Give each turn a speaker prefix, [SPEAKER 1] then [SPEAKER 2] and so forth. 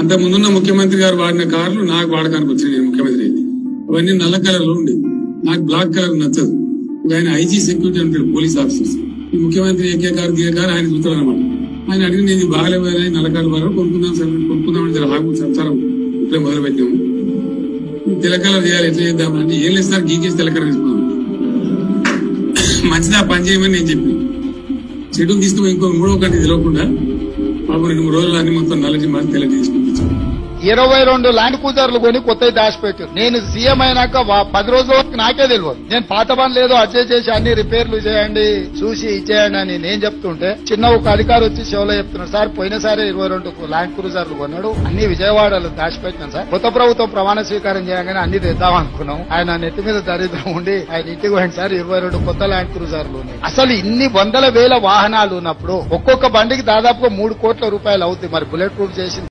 [SPEAKER 1] అంత ముందున్న ముఖ్యమంత్రి గారు వాడిన కార్లు నాకు వాడకానికి వచ్చినాయి. ముఖ్యమంత్రి అవన్నీ నల్ల కలర్ లో ఉండే, నాకు బ్లాక్ కలర్ నచ్చదు. ఆయన ఐజీ సెక్యూరిటీ అంటాడు, పోలీస్ ఆఫీసర్స్. ఈ ముఖ్యమంత్రి ఎక్కే కారు దిగే కారు ఆయన చూస్తాడు అనమాట. ఆయన అడిగి నేను బాగాలేవు నల్ల కారు బాగా కొనుక్కుందామని ఆగు సంసారం ఇప్పుడే మొదలు పెట్టాము. తెల్ల కలర్ చేయాలి, ఎట్లా చేద్దామంటే ఏం లేదు సార్ గీకేసి తెల్ల కలర్ తీసుకున్నాను. మంచిదా పని చేయమని నేను చెప్పి చెడుకు తీసుకుని ఇంకో 3వ కంటి తెలియకుండా పాపం 2-3 రోజులు అన్ని మొత్తం నల్లటి మారి తెల్లటి తీసుకుంటాను.
[SPEAKER 2] 22 ల్యాండ్ క్రూజర్లు కొని కొత్తవి దాచిపెట్టారు. నేను సీఎం అయినాక 10 రోజుల వరకు నాకే తెలియదు. నేను పాత పని లేదో అడ్జస్ట్ చేసి అన్ని రిపేర్లు చేయండి, చూసి ఇచ్చేయండి అని నేను చెప్తుంటే చిన్న ఒక అధికారి వచ్చి షోలో చెప్తున్నాడు, సార్ పోయినసారి 22 ల్యాండ్ క్రూజర్లు కొన్నాడు, అన్ని విజయవాడలో దాచిపెట్టినాను సార్. కొత్త ప్రభుత్వం ప్రమాణ స్వీకారం చేయగానే అన్ని తెద్దాం అనుకున్నాం. ఆయన నెత్తి మీద దరిద్రం ఉండి ఆయన ఇంటికి పోయింది సార్. 22 కొత్త ల్యాండ్ క్రూజర్లు ఉన్నాయి. అసలు ఇన్ని వందల వేల వాహనాలు ఉన్నప్పుడు ఒక్కొక్క బండికి దాదాపుగా 3 కోట్ల రూపాయలు అవుతాయి. మరి బుల్లెట్ ప్రూఫ్ చేసి